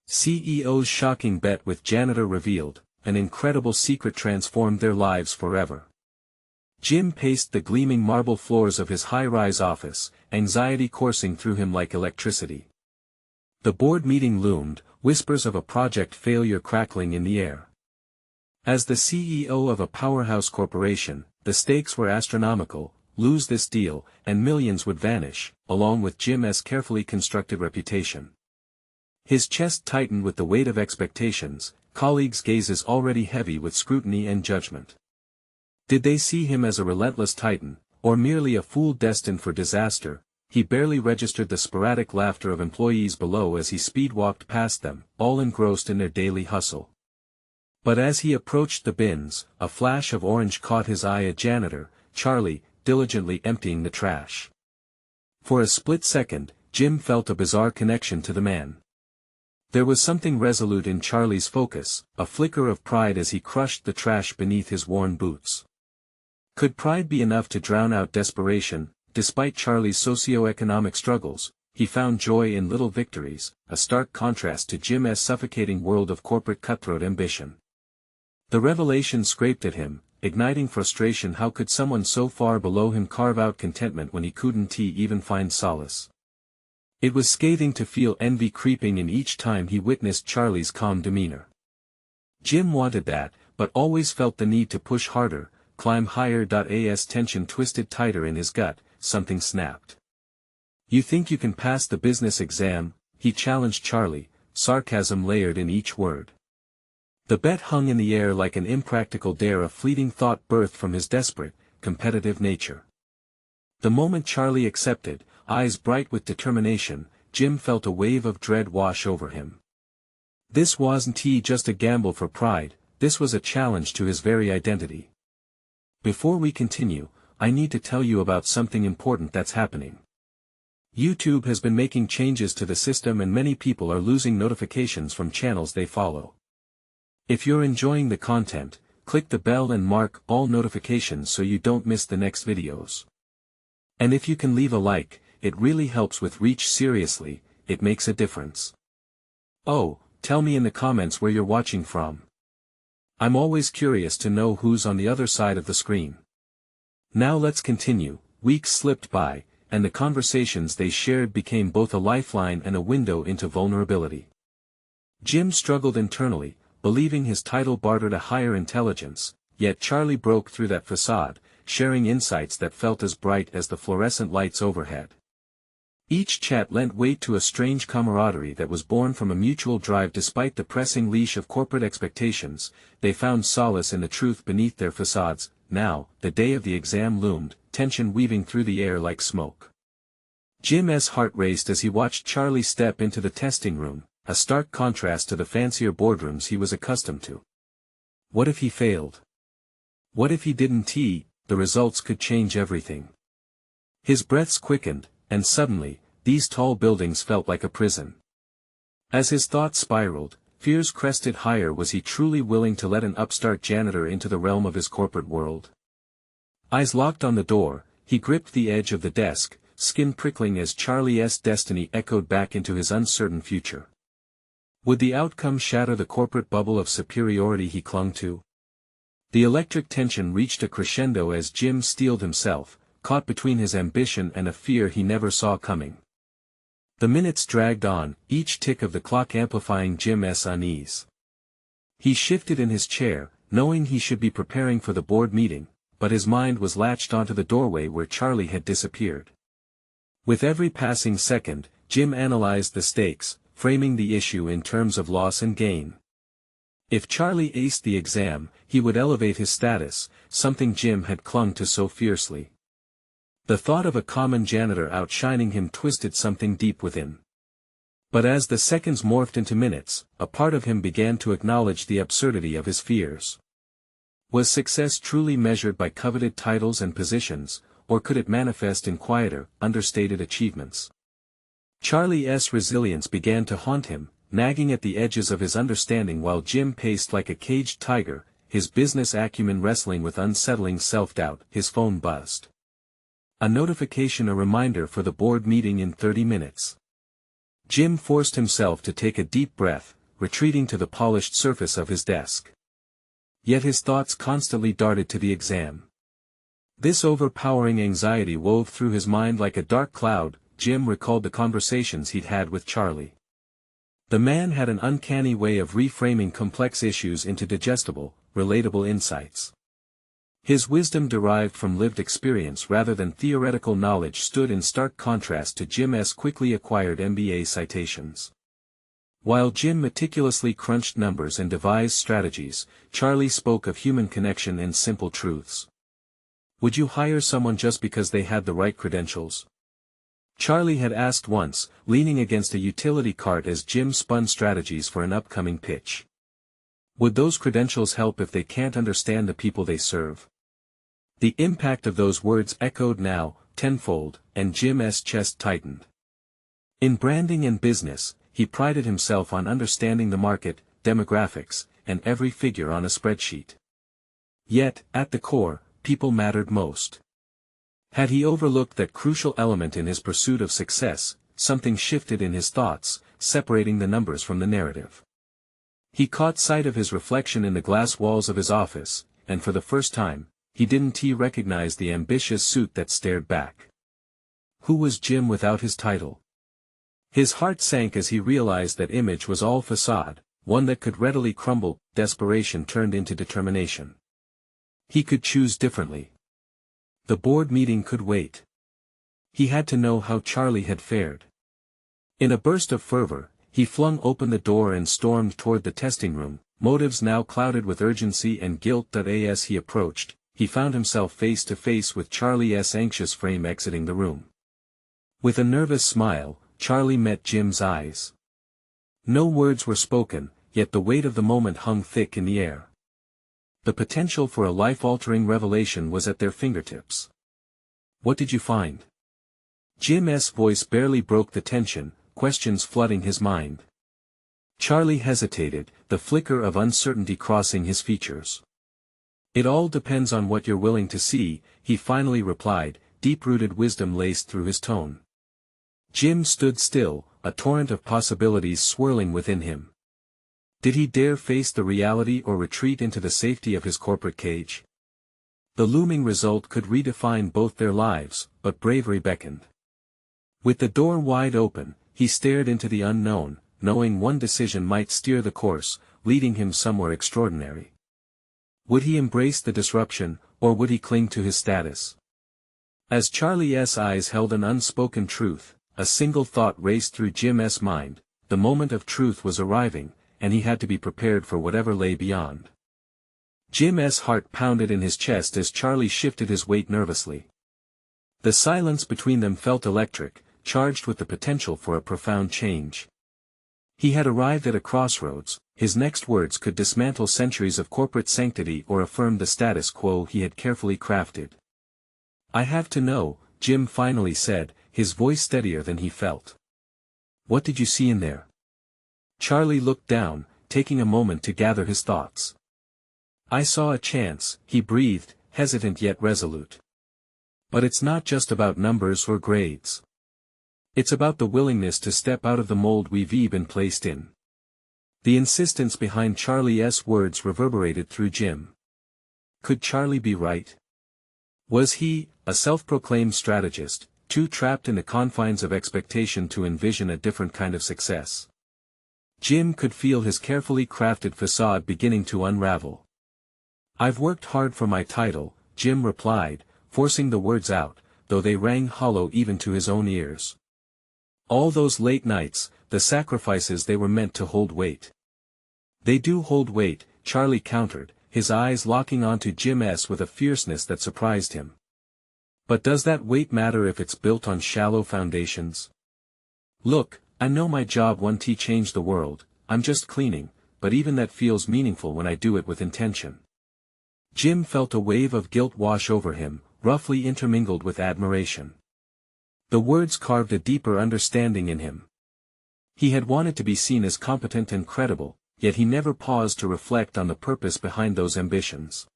CEO's shocking bet with Janitor revealed, an incredible secret transformed their lives forever. Jim paced the gleaming marble floors of his high-rise office, anxiety coursing through him like electricity. The board meeting loomed, whispers of a project failure crackling in the air. As the CEO of a powerhouse corporation, the stakes were astronomical: lose this deal, and millions would vanish, along with Jim's carefully constructed reputation. His chest tightened with the weight of expectations, colleagues' gazes already heavy with scrutiny and judgment. Did they see him as a relentless titan, or merely a fool destined for disaster? He barely registered the sporadic laughter of employees below as he speed-walked past them, all engrossed in their daily hustle. But as he approached the bins, a flash of orange caught his eye: a janitor, Charlie, diligently emptying the trash. For a split second, Jim felt a bizarre connection to the man. There was something resolute in Charlie's focus, a flicker of pride as he crushed the trash beneath his worn boots. Could pride be enough to drown out desperation? Despite Charlie's socio-economic struggles, he found joy in little victories, a stark contrast to Jim's suffocating world of corporate cutthroat ambition. The revelation scraped at him, igniting frustration. How could someone so far below him carve out contentment when he couldn't even find solace? It was scathing to feel envy creeping in each time he witnessed Charlie's calm demeanor. Jim wanted that, but always felt the need to push harder, climb higher. As tension twisted tighter in his gut, something snapped. "You think you can pass the business exam?" he challenged Charlie, sarcasm layered in each word. The bet hung in the air like an impractical dare, a fleeting thought birthed from his desperate, competitive nature. The moment Charlie accepted, eyes bright with determination, Jim felt a wave of dread wash over him. This wasn't just a gamble for pride, this was a challenge to his very identity. Before we continue, I need to tell you about something important that's happening. YouTube has been making changes to the system and many people are losing notifications from channels they follow. If you're enjoying the content, click the bell and mark all notifications so you don't miss the next videos. And if you can leave a like, it really helps with reach. Seriously, it makes a difference. Oh, tell me in the comments where you're watching from. I'm always curious to know who's on the other side of the screen. Now let's continue. Weeks slipped by, and the conversations they shared became both a lifeline and a window into vulnerability. Jim struggled internally, believing his title bartered a higher intelligence, yet Charlie broke through that facade, sharing insights that felt as bright as the fluorescent lights overhead. Each chat lent weight to a strange camaraderie that was born from a mutual drive. Despite the pressing leash of corporate expectations, they found solace in the truth beneath their facades. Now, the day of the exam loomed, tension weaving through the air like smoke. Jim's heart raced as he watched Charlie step into the testing room, a stark contrast to the fancier boardrooms he was accustomed to. What if he failed? What if he didn't? The results could change everything. His breaths quickened, and suddenly, these tall buildings felt like a prison. As his thoughts spiraled, fears crested higher. Was he truly willing to let an upstart janitor into the realm of his corporate world? Eyes locked on the door, he gripped the edge of the desk, skin prickling as Charlie's destiny echoed back into his uncertain future. Would the outcome shatter the corporate bubble of superiority he clung to? The electric tension reached a crescendo as Jim steeled himself, caught between his ambition and a fear he never saw coming. The minutes dragged on, each tick of the clock amplifying Jim's unease. He shifted in his chair, knowing he should be preparing for the board meeting, but his mind was latched onto the doorway where Charlie had disappeared. With every passing second, Jim analyzed the stakes, framing the issue in terms of loss and gain. If Charlie aced the exam, he would elevate his status, something Jim had clung to so fiercely. The thought of a common janitor outshining him twisted something deep within. But as the seconds morphed into minutes, a part of him began to acknowledge the absurdity of his fears. Was success truly measured by coveted titles and positions, or could it manifest in quieter, understated achievements? Charlie's resilience began to haunt him, nagging at the edges of his understanding while Jim paced like a caged tiger, his business acumen wrestling with unsettling self-doubt. His phone buzzed. A notification, a reminder for the board meeting in 30 minutes. Jim forced himself to take a deep breath, retreating to the polished surface of his desk. Yet his thoughts constantly darted to the exam. This overpowering anxiety wove through his mind like a dark cloud. Jim recalled the conversations he'd had with Charlie. The man had an uncanny way of reframing complex issues into digestible, relatable insights. His wisdom derived from lived experience rather than theoretical knowledge stood in stark contrast to Jim's quickly acquired MBA citations. While Jim meticulously crunched numbers and devised strategies, Charlie spoke of human connection and simple truths. Would you hire someone just because they had the right credentials? Charlie had asked once, leaning against a utility cart as Jim spun strategies for an upcoming pitch. Would those credentials help if they can't understand the people they serve? The impact of those words echoed now, tenfold, and Jim's chest tightened. In branding and business, he prided himself on understanding the market, demographics, and every figure on a spreadsheet. Yet, at the core, people mattered most. Had he overlooked that crucial element in his pursuit of success, something shifted in his thoughts, separating the numbers from the narrative. He caught sight of his reflection in the glass walls of his office, and for the first time, he didn't recognize the ambitious suit that stared back. Who was Jim without his title? His heart sank as he realized that image was all facade, one that could readily crumble. Desperation turned into determination. He could choose differently. The board meeting could wait. He had to know how Charlie had fared. In a burst of fervor, he flung open the door and stormed toward the testing room, motives now clouded with urgency and guilt. As he approached, he found himself face to face with Charlie's anxious frame exiting the room. With a nervous smile, Charlie met Jim's eyes. No words were spoken, yet the weight of the moment hung thick in the air. The potential for a life-altering revelation was at their fingertips. What did you find? Jim's voice barely broke the tension, questions flooding his mind. Charlie hesitated, the flicker of uncertainty crossing his features. It all depends on what you're willing to see, he finally replied, deep-rooted wisdom laced through his tone. Jim stood still, a torrent of possibilities swirling within him. Did he dare face the reality or retreat into the safety of his corporate cage? The looming result could redefine both their lives, but bravery beckoned. With the door wide open, he stared into the unknown, knowing one decision might steer the course, leading him somewhere extraordinary. Would he embrace the disruption, or would he cling to his status? As Charlie's eyes held an unspoken truth, a single thought raced through Jim's mind: the moment of truth was arriving, and he had to be prepared for whatever lay beyond. Jim's heart pounded in his chest as Charlie shifted his weight nervously. The silence between them felt electric, charged with the potential for a profound change. He had arrived at a crossroads. His next words could dismantle centuries of corporate sanctity or affirm the status quo he had carefully crafted. I have to know, Jim finally said, his voice steadier than he felt. What did you see in there? Charlie looked down, taking a moment to gather his thoughts. I saw a chance, he breathed, hesitant yet resolute. But it's not just about numbers or grades. It's about the willingness to step out of the mold we've been placed in. The insistence behind Charlie's words reverberated through Jim. Could Charlie be right? Was he, a self-proclaimed strategist, too trapped in the confines of expectation to envision a different kind of success? Jim could feel his carefully crafted facade beginning to unravel. I've worked hard for my title, Jim replied, forcing the words out, though they rang hollow even to his own ears. All those late nights, the sacrifices, they were meant to hold weight. They do hold weight, Charlie countered, his eyes locking onto Jim's with a fierceness that surprised him. But does that weight matter if it's built on shallow foundations? Look, I know my job won't change the world, I'm just cleaning, but even that feels meaningful when I do it with intention. Jim felt a wave of guilt wash over him, roughly intermingled with admiration. The words carved a deeper understanding in him. He had wanted to be seen as competent and credible, yet he never paused to reflect on the purpose behind those ambitions.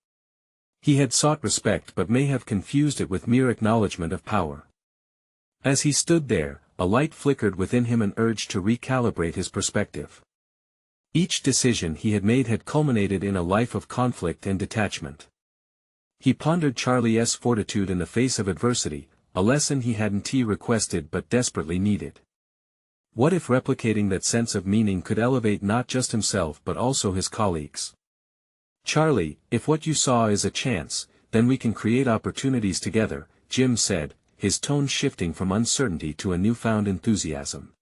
He had sought respect but may have confused it with mere acknowledgement of power. As he stood there, a light flickered within him, an urge to recalibrate his perspective. Each decision he had made had culminated in a life of conflict and detachment. He pondered Charlie's fortitude in the face of adversity, a lesson he hadn't requested but desperately needed. What if replicating that sense of meaning could elevate not just himself but also his colleagues? "Charlie, if what you saw is a chance, then we can create opportunities together," Jim said, his tone shifting from uncertainty to a newfound enthusiasm.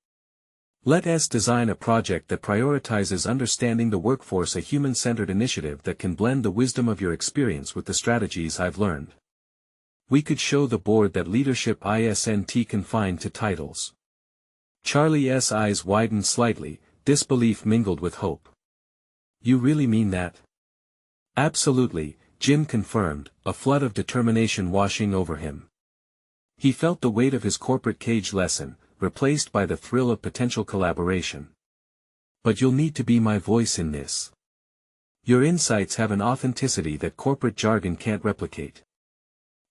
"Let's design a project that prioritizes understanding the workforce, a human-centered initiative that can blend the wisdom of your experience with the strategies I've learned. We could show the board that leadership isn't confined to titles." Charlie's eyes widened slightly, disbelief mingled with hope. "You really mean that?" "Absolutely," Jim confirmed, a flood of determination washing over him. He felt the weight of his corporate cage lessen, replaced by the thrill of potential collaboration. "But you'll need to be my voice in this. Your insights have an authenticity that corporate jargon can't replicate.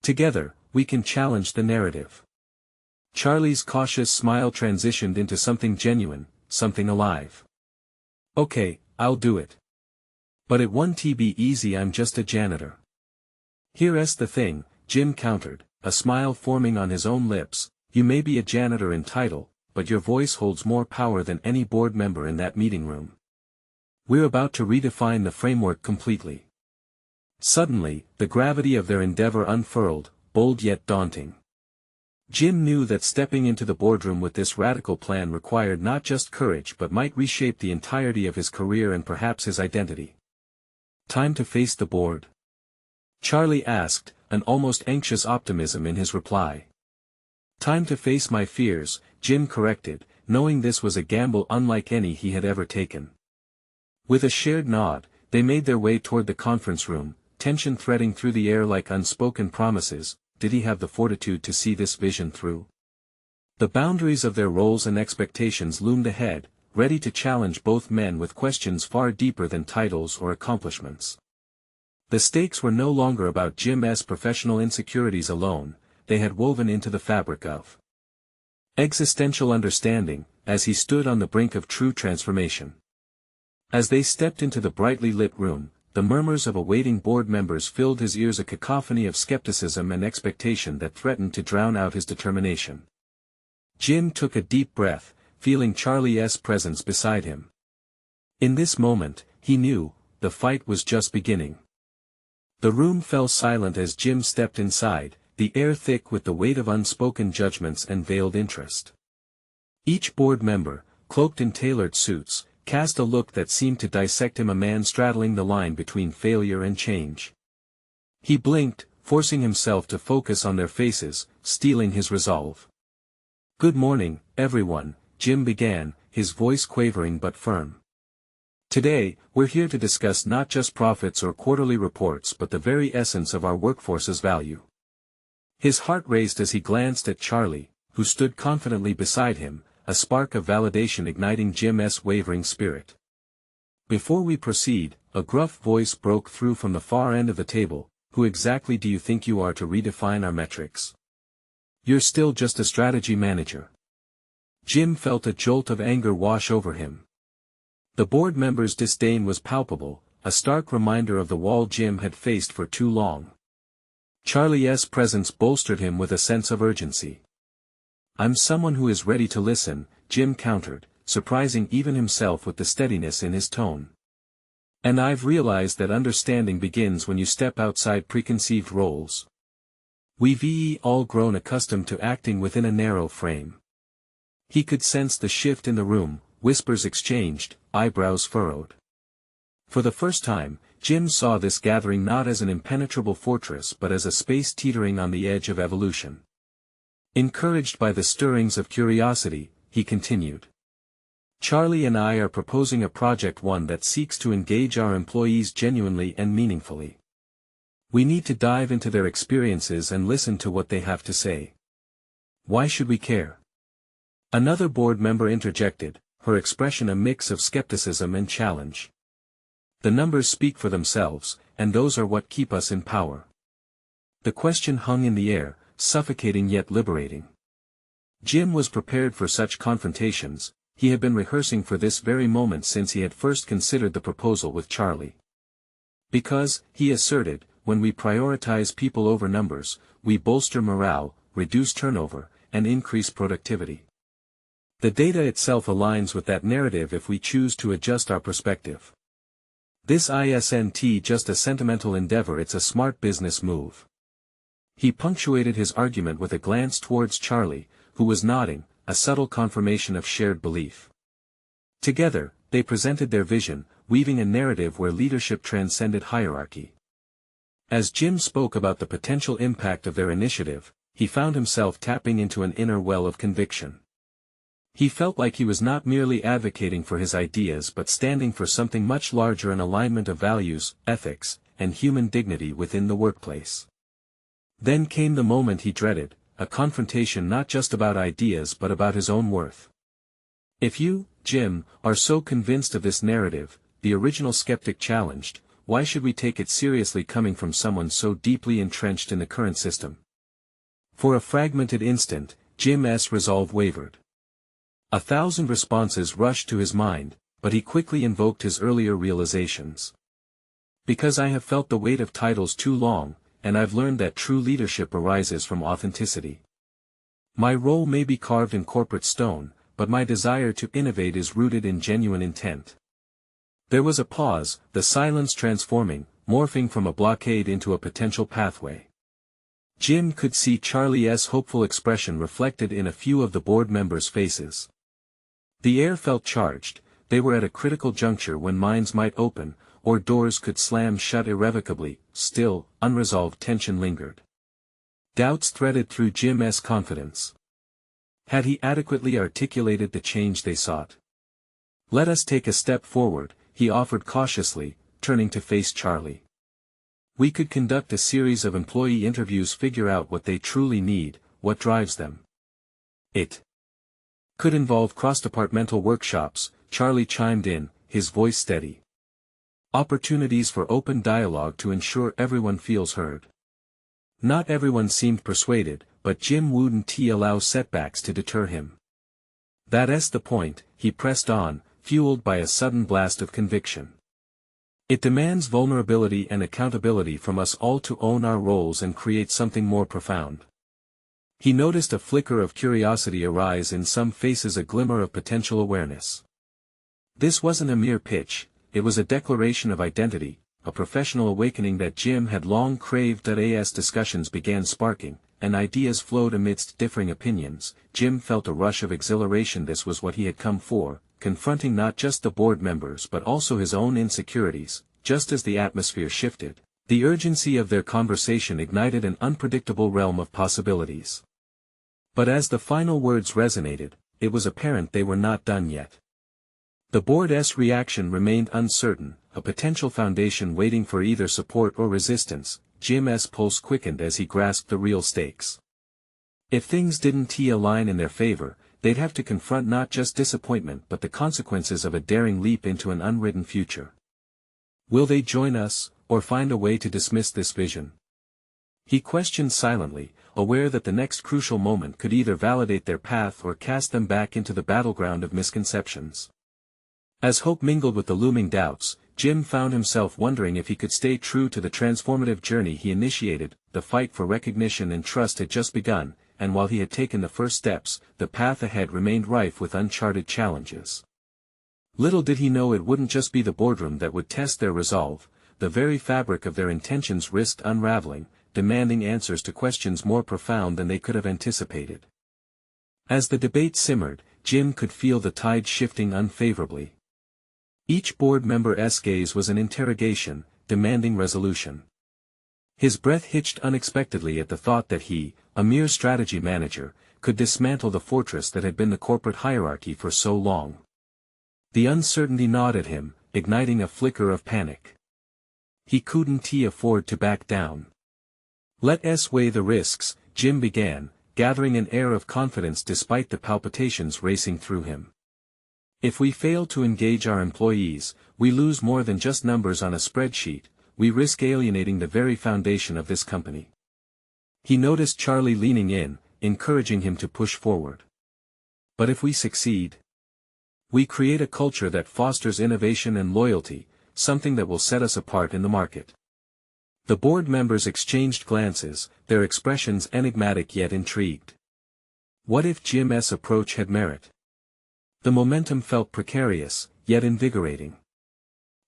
Together, we can challenge the narrative." Charlie's cautious smile transitioned into something genuine, something alive. "Okay, I'll do it. But it won't be easy, I'm just a janitor." "Here's the thing," Jim countered, a smile forming on his own lips, "you may be a janitor in title, but your voice holds more power than any board member in that meeting room. We're about to redefine the framework completely." Suddenly, the gravity of their endeavor unfurled, bold yet daunting. Jim knew that stepping into the boardroom with this radical plan required not just courage but might reshape the entirety of his career and perhaps his identity. "Time to face the board?" Charlie asked, an almost anxious optimism in his reply. "Time to face my fears," Jim corrected, knowing this was a gamble unlike any he had ever taken. With a shared nod, they made their way toward the conference room, tension threading through the air like unspoken promises. Did he have the fortitude to see this vision through? The boundaries of their roles and expectations loomed ahead, ready to challenge both men with questions far deeper than titles or accomplishments. The stakes were no longer about Jim's professional insecurities alone, they had woven into the fabric of existential understanding, as he stood on the brink of true transformation. As they stepped into the brightly lit room, the murmurs of awaiting board members filled his ears, a cacophony of skepticism and expectation that threatened to drown out his determination. Jim took a deep breath, feeling Charlie's presence beside him. In this moment, he knew, the fight was just beginning. The room fell silent as Jim stepped inside, the air thick with the weight of unspoken judgments and veiled interest. Each board member, cloaked in tailored suits, cast a look that seemed to dissect him, a man straddling the line between failure and change. He blinked, forcing himself to focus on their faces, steeling his resolve. "Good morning, everyone," Jim began, his voice quavering but firm. "Today, we're here to discuss not just profits or quarterly reports but the very essence of our workforce's value." His heart raced as he glanced at Charlie, who stood confidently beside him, a spark of validation igniting Jim's wavering spirit. "Before we proceed," a gruff voice broke through from the far end of the table, "who exactly do you think you are to redefine our metrics? You're still just a strategy manager." Jim felt a jolt of anger wash over him. The board members' disdain was palpable, a stark reminder of the wall Jim had faced for too long. Charlie's presence bolstered him with a sense of urgency. "I'm someone who is ready to listen," Jim countered, surprising even himself with the steadiness in his tone. "And I've realized that understanding begins when you step outside preconceived roles. We've all grown accustomed to acting within a narrow frame." He could sense the shift in the room, whispers exchanged, eyebrows furrowed. For the first time, Jim saw this gathering not as an impenetrable fortress but as a space teetering on the edge of evolution. Encouraged by the stirrings of curiosity, he continued. "Charlie and I are proposing a project, one that seeks to engage our employees genuinely and meaningfully. We need to dive into their experiences and listen to what they have to say. Why should we care?" Another board member interjected, her expression a mix of skepticism and challenge. "The numbers speak for themselves, and those are what keep us in power." The question hung in the air, suffocating yet liberating. Jim was prepared for such confrontations. He had been rehearsing for this very moment since he had first considered the proposal with Charlie. Because, he asserted, when we prioritize people over numbers, we bolster morale, reduce turnover, and increase productivity. The data itself aligns with that narrative if we choose to adjust our perspective. This isn't just a sentimental endeavor, it's a smart business move. He punctuated his argument with a glance towards Charlie, who was nodding, a subtle confirmation of shared belief. Together, they presented their vision, weaving a narrative where leadership transcended hierarchy. As Jim spoke about the potential impact of their initiative, he found himself tapping into an inner well of conviction. He felt like he was not merely advocating for his ideas but standing for something much larger, an alignment of values, ethics, and human dignity within the workplace. Then came the moment he dreaded, a confrontation not just about ideas but about his own worth. If you, Jim, are so convinced of this narrative, the original skeptic challenged, why should we take it seriously coming from someone so deeply entrenched in the current system? For a fragmented instant, Jim's resolve wavered. 1,000 responses rushed to his mind, but he quickly invoked his earlier realizations. Because I have felt the weight of titles too long, and I've learned that true leadership arises from authenticity. My role may be carved in corporate stone, but my desire to innovate is rooted in genuine intent. There was a pause, the silence transforming, morphing from a blockade into a potential pathway. Jim could see Charlie's hopeful expression reflected in a few of the board members' faces. The air felt charged. They were at a critical juncture when minds might open, or doors could slam shut irrevocably. Still, unresolved tension lingered. Doubts threaded through Jim's confidence. Had he adequately articulated the change they sought? Let us take a step forward, he offered cautiously, turning to face Charlie. We could conduct a series of employee interviews, figure out what they truly need, what drives them. It could involve cross-departmental workshops, Charlie chimed in, his voice steady. Opportunities for open dialogue to ensure everyone feels heard. Not everyone seemed persuaded, but Jim wouldn't allow setbacks to deter him. That's the point, he pressed on, fueled by a sudden blast of conviction. It demands vulnerability and accountability from us all to own our roles and create something more profound. He noticed a flicker of curiosity arise in some faces, a glimmer of potential awareness. This wasn't a mere pitch, it was a declaration of identity, a professional awakening that Jim had long craved. As discussions began sparking, and ideas flowed amidst differing opinions, Jim felt a rush of exhilaration. This was what he had come for, confronting not just the board members but also his own insecurities. Just as the atmosphere shifted, the urgency of their conversation ignited an unpredictable realm of possibilities. But as the final words resonated, it was apparent they were not done yet. The board's reaction remained uncertain, a potential foundation waiting for either support or resistance. Jim's pulse quickened as he grasped the real stakes. If things didn't align in their favor, they'd have to confront not just disappointment but the consequences of a daring leap into an unwritten future. Will they join us, or find a way to dismiss this vision? He questioned silently, aware that the next crucial moment could either validate their path or cast them back into the battleground of misconceptions. As hope mingled with the looming doubts, Jim found himself wondering if he could stay true to the transformative journey he initiated. The fight for recognition and trust had just begun, and while he had taken the first steps, the path ahead remained rife with uncharted challenges. Little did he know it wouldn't just be the boardroom that would test their resolve. The very fabric of their intentions risked unraveling, demanding answers to questions more profound than they could have anticipated. As the debate simmered, Jim could feel the tide shifting unfavorably. Each board member's gaze was an interrogation, demanding resolution. His breath hitched unexpectedly at the thought that he, a mere strategy manager, could dismantle the fortress that had been the corporate hierarchy for so long. The uncertainty gnawed at him, igniting a flicker of panic. He couldn't afford to back down. Let's weigh the risks, Jim began, gathering an air of confidence despite the palpitations racing through him. If we fail to engage our employees, we lose more than just numbers on a spreadsheet. We risk alienating the very foundation of this company. He noticed Charlie leaning in, encouraging him to push forward. But if we succeed, we create a culture that fosters innovation and loyalty, something that will set us apart in the market. The board members exchanged glances, their expressions enigmatic yet intrigued. What if Jim's approach had merit? The momentum felt precarious, yet invigorating.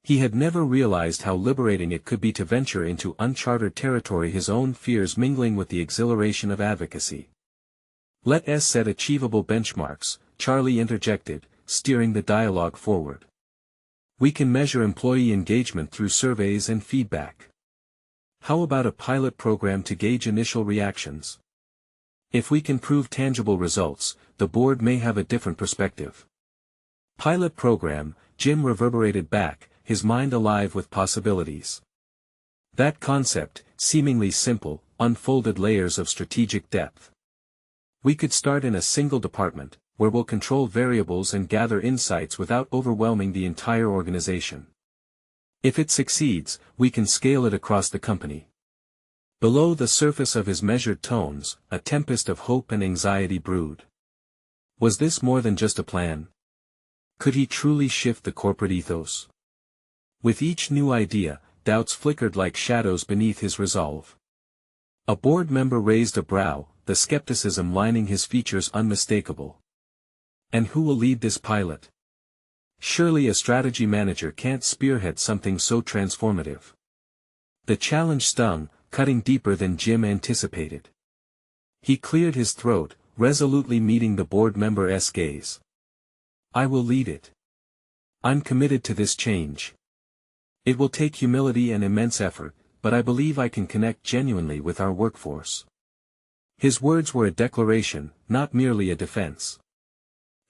He had never realized how liberating it could be to venture into uncharted territory, his own fears mingling with the exhilaration of advocacy. Let's set achievable benchmarks, Charlie interjected, steering the dialogue forward. We can measure employee engagement through surveys and feedback. How about a pilot program to gauge initial reactions? If we can prove tangible results, the board may have a different perspective. Pilot program, Jim reverberated back, his mind alive with possibilities. That concept, seemingly simple, unfolded layers of strategic depth. We could start in a single department, where we'll control variables and gather insights without overwhelming the entire organization. If it succeeds, we can scale it across the company. Below the surface of his measured tones, a tempest of hope and anxiety brewed. Was this more than just a plan? Could he truly shift the corporate ethos? With each new idea, doubts flickered like shadows beneath his resolve. A board member raised a brow, the skepticism lining his features unmistakable. And who will lead this pilot? Surely a strategy manager can't spearhead something so transformative. The challenge stung, cutting deeper than Jim anticipated. He cleared his throat, resolutely meeting the board member's gaze. I will lead it. I'm committed to this change. It will take humility and immense effort, but I believe I can connect genuinely with our workforce. His words were a declaration, not merely a defense.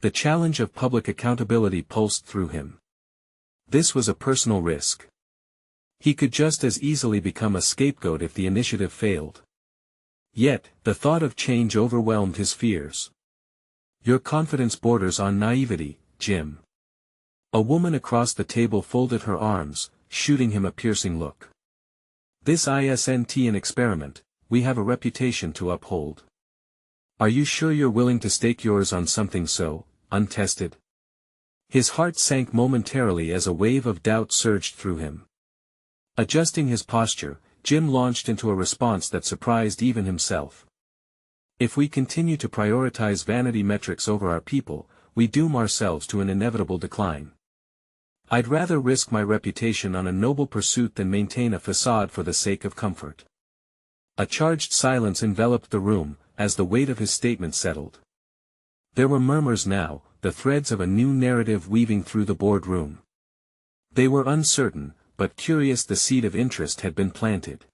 The challenge of public accountability pulsed through him. This was a personal risk. He could just as easily become a scapegoat if the initiative failed. Yet, the thought of change overwhelmed his fears. Your confidence borders on naivety, Jim. A woman across the table folded her arms, shooting him a piercing look. This isn't an experiment, we have a reputation to uphold. Are you sure you're willing to stake yours on something so untested? His heart sank momentarily as a wave of doubt surged through him. Adjusting his posture, Jim launched into a response that surprised even himself. If we continue to prioritize vanity metrics over our people, we doom ourselves to an inevitable decline. I'd rather risk my reputation on a noble pursuit than maintain a facade for the sake of comfort. A charged silence enveloped the room, as the weight of his statement settled. There were murmurs now, the threads of a new narrative weaving through the boardroom. They were uncertain, but curious. The seed of interest had been planted.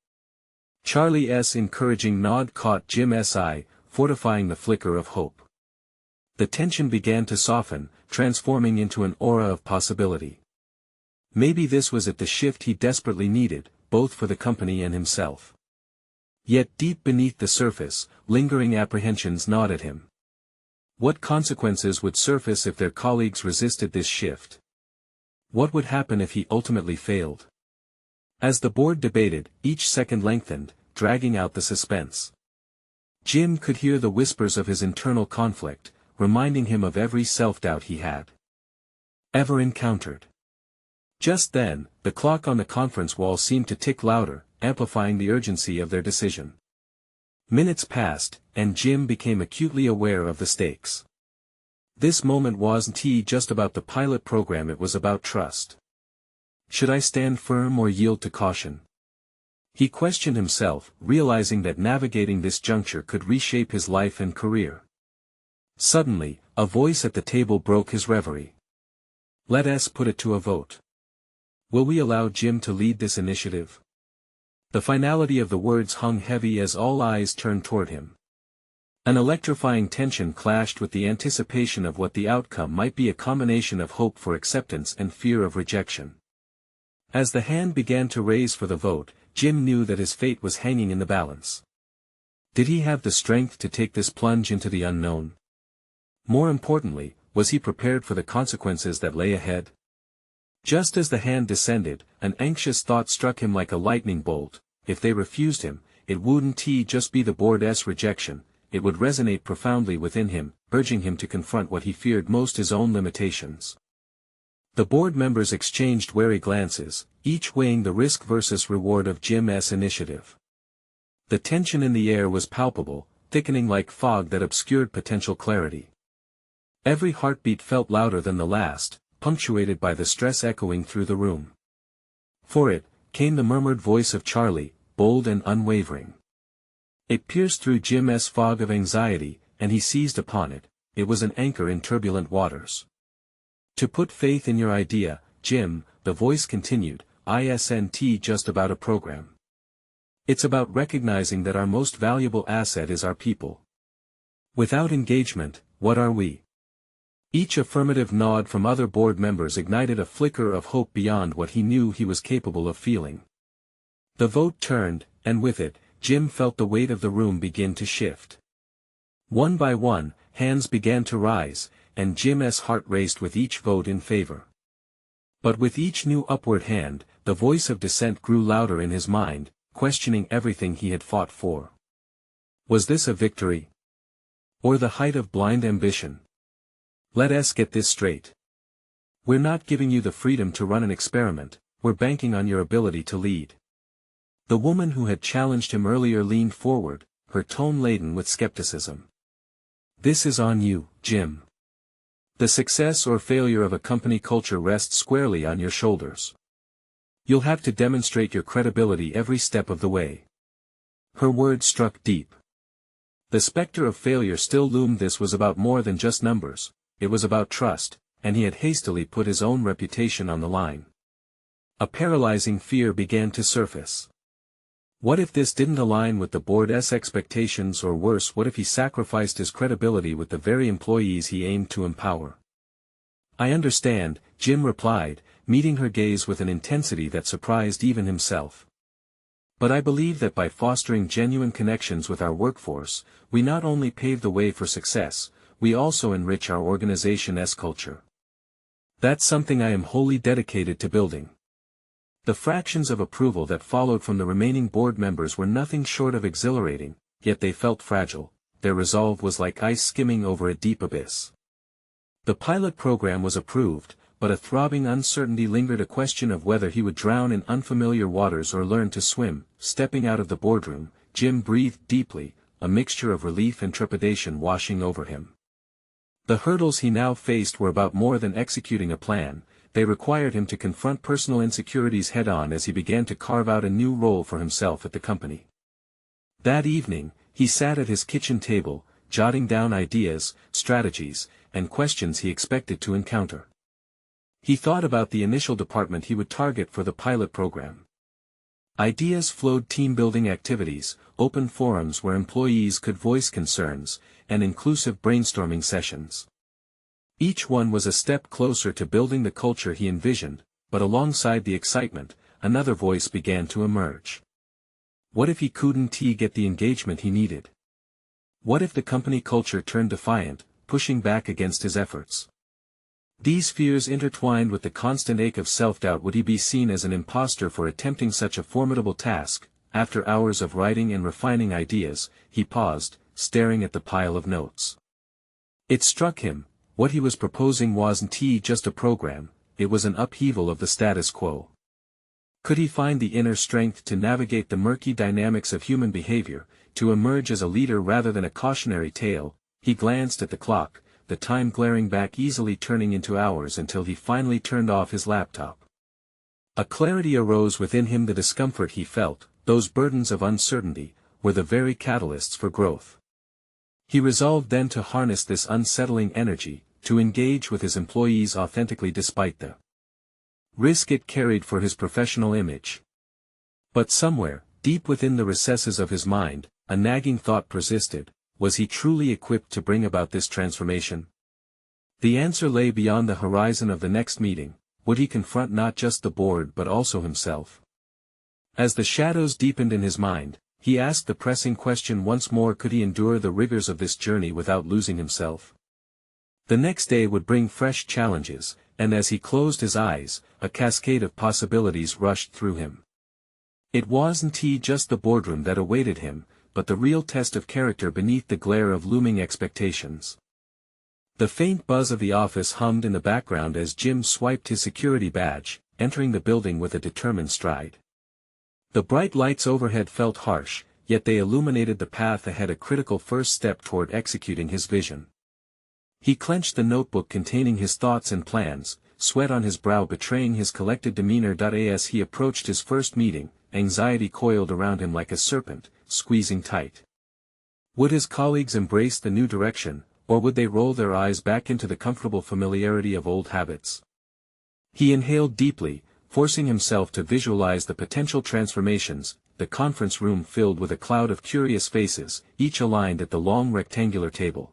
Charlie's encouraging nod caught Jim's eye, fortifying the flicker of hope. The tension began to soften, transforming into an aura of possibility. Maybe this was it, the shift he desperately needed, both for the company and himself. Yet deep beneath the surface, lingering apprehensions gnawed at him. What consequences would surface if their colleagues resisted this shift? What would happen if he ultimately failed? As the board debated, each second lengthened, dragging out the suspense. Jim could hear the whispers of his internal conflict, reminding him of every self-doubt he had ever encountered. Just then, the clock on the conference wall seemed to tick louder, amplifying the urgency of their decision. Minutes passed, and Jim became acutely aware of the stakes. This moment wasn't just about the pilot program, it was about trust. Should I stand firm or yield to caution? He questioned himself, realizing that navigating this juncture could reshape his life and career. Suddenly, a voice at the table broke his reverie. Let's put it to a vote. Will we allow Jim to lead this initiative? The finality of the words hung heavy as all eyes turned toward him. An electrifying tension clashed with the anticipation of what the outcome might be, a combination of hope for acceptance and fear of rejection. As the hand began to raise for the vote, Jim knew that his fate was hanging in the balance. Did he have the strength to take this plunge into the unknown? More importantly, was he prepared for the consequences that lay ahead? Just as the hand descended, an anxious thought struck him like a lightning bolt. If they refused him, it wouldn't just be the board's rejection, it would resonate profoundly within him, urging him to confront what he feared most: his own limitations. The board members exchanged wary glances, each weighing the risk versus reward of Jim's initiative. The tension in the air was palpable, thickening like fog that obscured potential clarity. Every heartbeat felt louder than the last, punctuated by the stress echoing through the room. For it came the murmured voice of Charlie, bold and unwavering. It pierced through Jim's fog of anxiety, and he seized upon it. It was an anchor in turbulent waters. To put faith in your idea, Jim, the voice continued, isn't just about a program. It's about recognizing that our most valuable asset is our people. Without engagement, what are we? Each affirmative nod from other board members ignited a flicker of hope beyond what he knew he was capable of feeling. The vote turned, and with it, Jim felt the weight of the room begin to shift. One by one, hands began to rise, and Jim's heart raced with each vote in favor. But with each new upward hand, the voice of dissent grew louder in his mind, questioning everything he had fought for. Was this a victory? Or the height of blind ambition? Let's get this straight. We're not giving you the freedom to run an experiment, we're banking on your ability to lead. The woman who had challenged him earlier leaned forward, her tone laden with skepticism. This is on you, Jim. The success or failure of a company culture rests squarely on your shoulders. You'll have to demonstrate your credibility every step of the way. Her words struck deep. The specter of failure still loomed. This was about more than just numbers. It was about trust, and he had hastily put his own reputation on the line. A paralyzing fear began to surface. What if this didn't align with the board's expectations, or worse, what if he sacrificed his credibility with the very employees he aimed to empower? I understand, Jim replied, meeting her gaze with an intensity that surprised even himself. But I believe that by fostering genuine connections with our workforce, we not only pave the way for success, we also enrich our organization's culture. That's something I am wholly dedicated to building. The fractions of approval that followed from the remaining board members were nothing short of exhilarating, yet they felt fragile. Their resolve was like ice skimming over a deep abyss. The pilot program was approved, but a throbbing uncertainty lingered, a question of whether he would drown in unfamiliar waters or learn to swim. Stepping out of the boardroom, Jim breathed deeply, a mixture of relief and trepidation washing over him. The hurdles he now faced were about more than executing a plan. They required him to confront personal insecurities head-on as he began to carve out a new role for himself at the company. That evening, he sat at his kitchen table, jotting down ideas, strategies, and questions he expected to encounter. He thought about the initial department he would target for the pilot program. Ideas flowed: team-building activities, open forums where employees could voice concerns, and inclusive brainstorming sessions. Each one was a step closer to building the culture he envisioned, but alongside the excitement, another voice began to emerge. What if he couldn't get the engagement he needed? What if the company culture turned defiant, pushing back against his efforts? These fears intertwined with the constant ache of self-doubt. Would he be seen as an imposter for attempting such a formidable task? After hours of writing and refining ideas, he paused, staring at the pile of notes. It struck him, what he was proposing wasn't just a program, it was an upheaval of the status quo. Could he find the inner strength to navigate the murky dynamics of human behavior, to emerge as a leader rather than a cautionary tale? He glanced at the clock, the time glaring back, easily turning into hours, until he finally turned off his laptop. A clarity arose within him. The discomfort he felt, those burdens of uncertainty, were the very catalysts for growth. He resolved then to harness this unsettling energy, to engage with his employees authentically despite the risk it carried for his professional image. But somewhere, deep within the recesses of his mind, a nagging thought persisted: was he truly equipped to bring about this transformation? The answer lay beyond the horizon of the next meeting. Would he confront not just the board but also himself? As the shadows deepened in his mind, he asked the pressing question once more: could he endure the rigors of this journey without losing himself? The next day would bring fresh challenges, and as he closed his eyes, a cascade of possibilities rushed through him. It wasn't just the boardroom that awaited him, but the real test of character beneath the glare of looming expectations. The faint buzz of the office hummed in the background as Jim swiped his security badge, entering the building with a determined stride. The bright lights overhead felt harsh, yet they illuminated the path ahead, a critical first step toward executing his vision. He clenched the notebook containing his thoughts and plans, sweat on his brow betraying his collected demeanor. As he approached his first meeting, anxiety coiled around him like a serpent, squeezing tight. Would his colleagues embrace the new direction, or would they roll their eyes back into the comfortable familiarity of old habits? He inhaled deeply, forcing himself to visualize the potential transformations, the conference room filled with a cloud of curious faces, each aligned at the long rectangular table.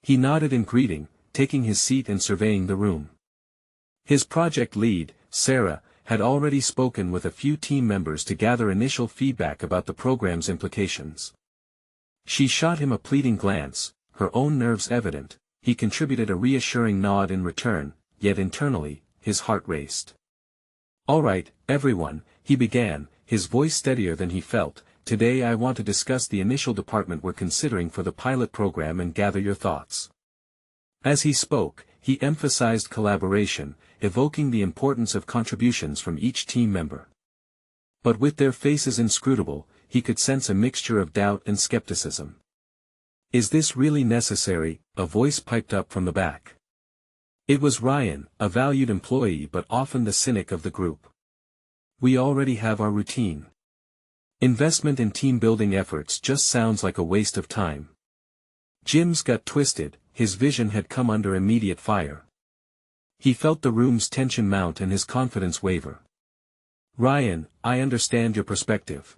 He nodded in greeting, taking his seat and surveying the room. His project lead, Sarah, had already spoken with a few team members to gather initial feedback about the program's implications. She shot him a pleading glance, her own nerves evident. He contributed a reassuring nod in return, yet internally, his heart raced. "All right, everyone," he began, his voice steadier than he felt. "Today I want to discuss the initial department we're considering for the pilot program and gather your thoughts." As he spoke, he emphasized collaboration, evoking the importance of contributions from each team member. But with their faces inscrutable, he could sense a mixture of doubt and skepticism. "Is this really necessary?" a voice piped up from the back. It was Ryan, a valued employee but often the cynic of the group. "We already have our routine. Investment in team-building efforts just sounds like a waste of time." Jim's gut twisted, his vision had come under immediate fire. He felt the room's tension mount and his confidence waver. "Ryan, I understand your perspective.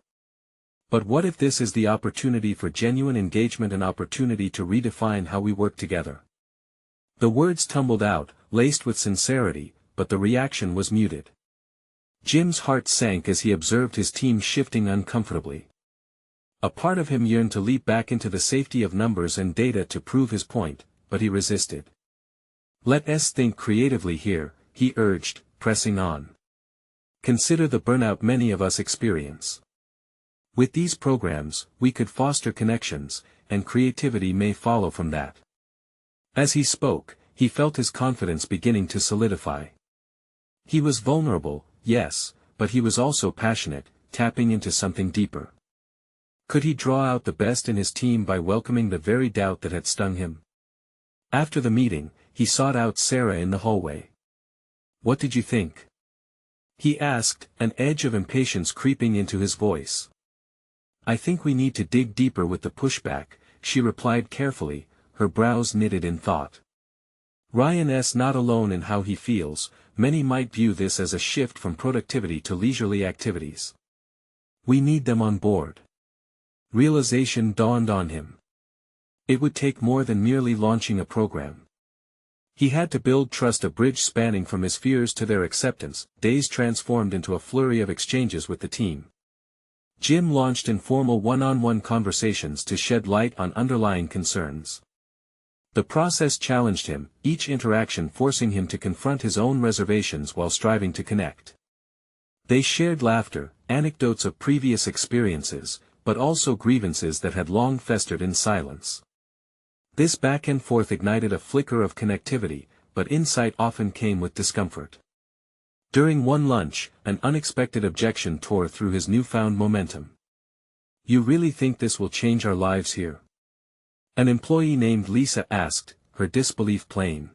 But what if this is the opportunity for genuine engagement, an opportunity to redefine how we work together?" The words tumbled out, laced with sincerity, but the reaction was muted. Jim's heart sank as he observed his team shifting uncomfortably. A part of him yearned to leap back into the safety of numbers and data to prove his point, but he resisted. "Let us think creatively here," he urged, pressing on. "Consider the burnout many of us experience. With these programs, we could foster connections, and creativity may follow from that." As he spoke, he felt his confidence beginning to solidify. He was vulnerable, yes, but he was also passionate, tapping into something deeper. Could he draw out the best in his team by welcoming the very doubt that had stung him? After the meeting, he sought out Sarah in the hallway. "What did you think?" he asked, an edge of impatience creeping into his voice. "I think we need to dig deeper with the pushback," she replied carefully, her brows knitted in thought. "Ryan's not alone in how he feels. Many might view this as a shift from productivity to leisurely activities. We need them on board." Realization dawned on him. It would take more than merely launching a program. He had to build trust, a bridge spanning from his fears to their acceptance. Days transformed into a flurry of exchanges with the team. Jim launched informal one-on-one conversations to shed light on underlying concerns. The process challenged him, each interaction forcing him to confront his own reservations while striving to connect. They shared laughter, anecdotes of previous experiences, but also grievances that had long festered in silence. This back and forth ignited a flicker of connectivity, but insight often came with discomfort. During one lunch, an unexpected objection tore through his newfound momentum. "You really think this will change our lives here?" an employee named Lisa asked, her disbelief plain.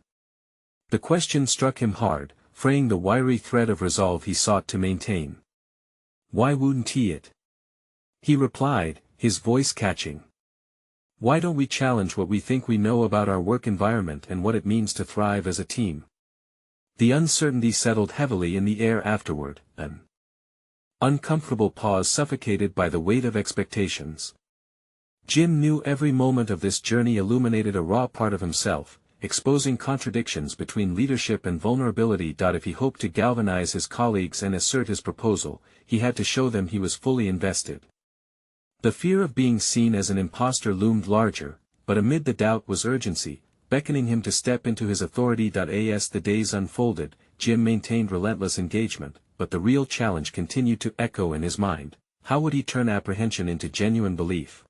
The question struck him hard, fraying the wiry thread of resolve he sought to maintain. "Why wouldn't he?" he replied, his voice catching. "Why don't we challenge what we think we know about our work environment and what it means to thrive as a team?" The uncertainty settled heavily in the air afterward, an uncomfortable pause suffocated by the weight of expectations. Jim knew every moment of this journey illuminated a raw part of himself, exposing contradictions between leadership and vulnerability. If he hoped to galvanize his colleagues and assert his proposal, he had to show them he was fully invested. The fear of being seen as an imposter loomed larger, but amid the doubt was urgency, beckoning him to step into his authority. As the days unfolded, Jim maintained relentless engagement, but the real challenge continued to echo in his mind. How would he turn apprehension into genuine belief?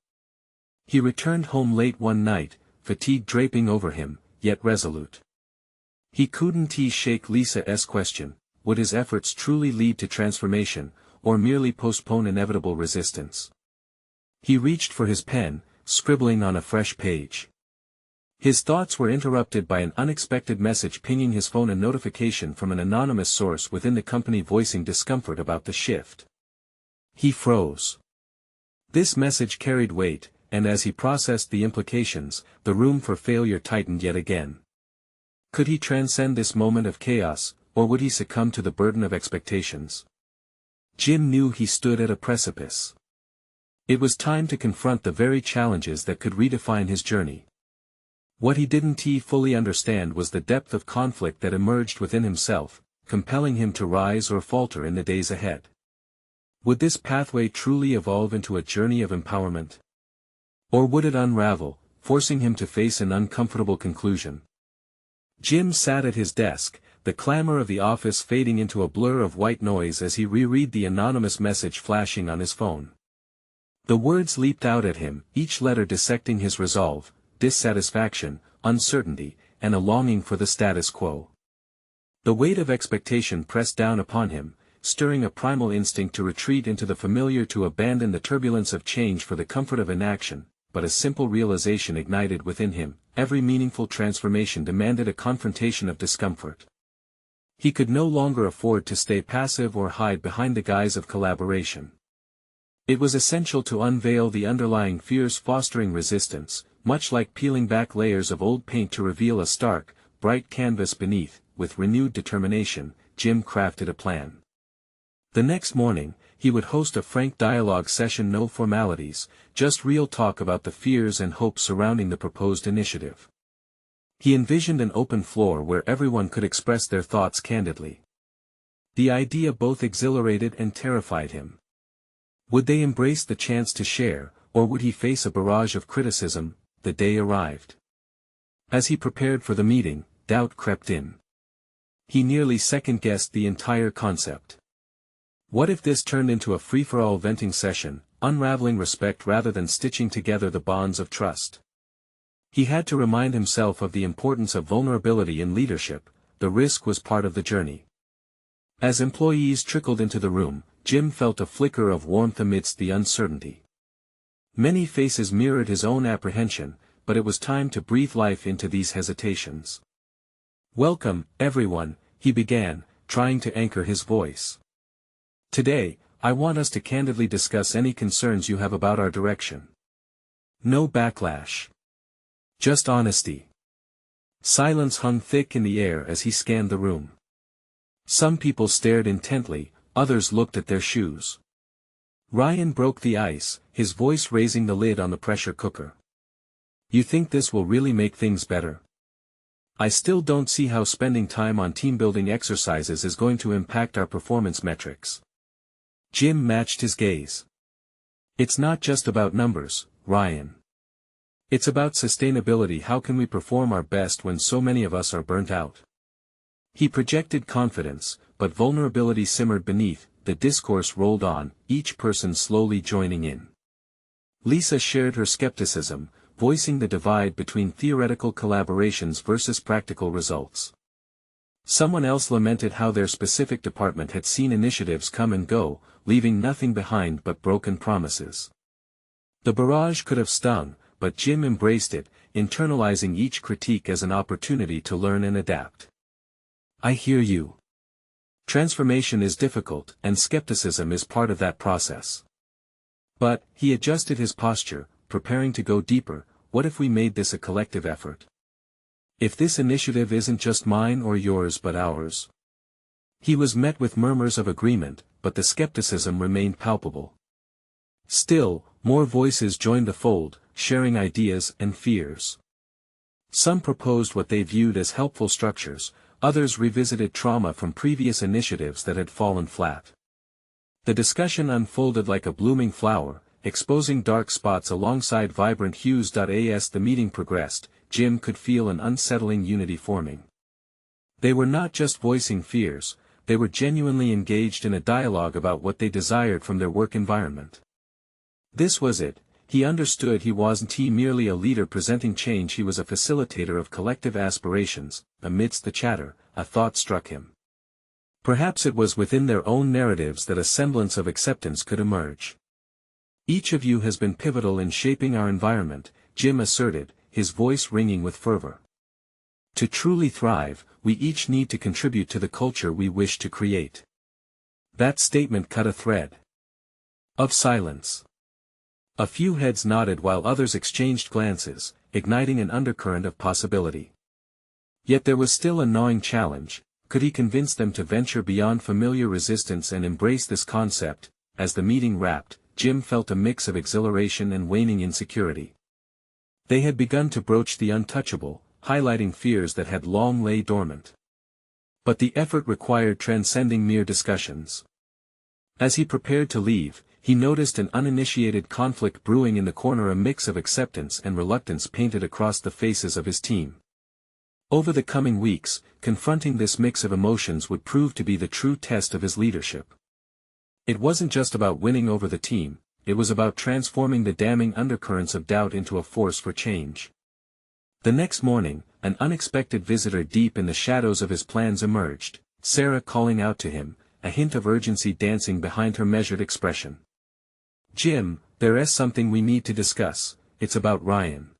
He returned home late one night, fatigue draping over him, yet resolute. He couldn't shake Lisa's question: would his efforts truly lead to transformation, or merely postpone inevitable resistance? He reached for his pen, scribbling on a fresh page. His thoughts were interrupted by an unexpected message pinging his phone, a notification from an anonymous source within the company voicing discomfort about the shift. He froze. This message carried weight, and as he processed the implications, the room for failure tightened yet again. Could he transcend this moment of chaos, or would he succumb to the burden of expectations? Jim knew he stood at a precipice. It was time to confront the very challenges that could redefine his journey. What he didn't fully understand was the depth of conflict that emerged within himself, compelling him to rise or falter in the days ahead. Would this pathway truly evolve into a journey of empowerment? Or would it unravel, forcing him to face an uncomfortable conclusion? Jim sat at his desk, the clamor of the office fading into a blur of white noise as he reread the anonymous message flashing on his phone. The words leaped out at him, each letter dissecting his resolve, dissatisfaction, uncertainty, and a longing for the status quo. The weight of expectation pressed down upon him, stirring a primal instinct to retreat into the familiar, to abandon the turbulence of change for the comfort of inaction, but a simple realization ignited within him: every meaningful transformation demanded a confrontation of discomfort. He could no longer afford to stay passive or hide behind the guise of collaboration. It was essential to unveil the underlying fears fostering resistance, much like peeling back layers of old paint to reveal a stark, bright canvas beneath. With renewed determination, Jim crafted a plan. The next morning, he would host a frank dialogue session, no formalities, just real talk about the fears and hopes surrounding the proposed initiative. He envisioned an open floor where everyone could express their thoughts candidly. The idea both exhilarated and terrified him. Would they embrace the chance to share, or would he face a barrage of criticism? The day arrived. As he prepared for the meeting, doubt crept in. He nearly second-guessed the entire concept. What if this turned into a free-for-all venting session, unraveling respect rather than stitching together the bonds of trust? He had to remind himself of the importance of vulnerability in leadership. The risk was part of the journey. As employees trickled into the room, Jim felt a flicker of warmth amidst the uncertainty. Many faces mirrored his own apprehension, but it was time to breathe life into these hesitations. "Welcome, everyone," he began, trying to anchor his voice. "Today, I want us to candidly discuss any concerns you have about our direction. No backlash. Just honesty." Silence hung thick in the air as he scanned the room. Some people stared intently, others looked at their shoes. Ryan broke the ice, his voice raising the lid on the pressure cooker. "You think this will really make things better? I still don't see how spending time on team-building exercises is going to impact our performance metrics." Jim matched his gaze. "It's not just about numbers, Ryan. It's about sustainability. How can we perform our best when so many of us are burnt out?" He projected confidence, but vulnerability simmered beneath. The discourse rolled on, each person slowly joining in. Lisa shared her skepticism, voicing the divide between theoretical collaborations versus practical results. Someone else lamented how their specific department had seen initiatives come and go, leaving nothing behind but broken promises. The barrage could have stung, but Jim embraced it, internalizing each critique as an opportunity to learn and adapt. "I hear you. Transformation is difficult, and skepticism is part of that process. But," he adjusted his posture, preparing to go deeper, "what if we made this a collective effort? If this initiative isn't just mine or yours but ours?" He was met with murmurs of agreement, but the skepticism remained palpable. Still, more voices joined the fold, sharing ideas and fears. Some proposed what they viewed as helpful structures, others revisited trauma from previous initiatives that had fallen flat. The discussion unfolded like a blooming flower, exposing dark spots alongside vibrant hues. As the meeting progressed, Jim could feel an unsettling unity forming. They were not just voicing fears, they were genuinely engaged in a dialogue about what they desired from their work environment. This was it, He understood he wasn't merely a leader presenting change, he was a facilitator of collective aspirations. Amidst the chatter, a thought struck him. Perhaps it was within their own narratives that a semblance of acceptance could emerge. Each of you has been pivotal in shaping our environment, Jim asserted, his voice ringing with fervor. To truly thrive, we each need to contribute to the culture we wish to create. That statement cut a thread of silence. A few heads nodded while others exchanged glances, igniting an undercurrent of possibility. Yet there was still a gnawing challenge. Could he convince them to venture beyond familiar resistance and embrace this concept? As the meeting wrapped, Jim felt a mix of exhilaration and waning insecurity. They had begun to broach the untouchable, highlighting fears that had long lay dormant. But the effort required transcending mere discussions. As he prepared to leave, he noticed an uninitiated conflict brewing in the corner, a mix of acceptance and reluctance painted across the faces of his team. Over the coming weeks, confronting this mix of emotions would prove to be the true test of his leadership. It wasn't just about winning over the team, it was about transforming the damning undercurrents of doubt into a force for change. The next morning, an unexpected visitor deep in the shadows of his plans emerged, Sarah calling out to him, a hint of urgency dancing behind her measured expression. "Jim, there is something we need to discuss, it's about Ryan."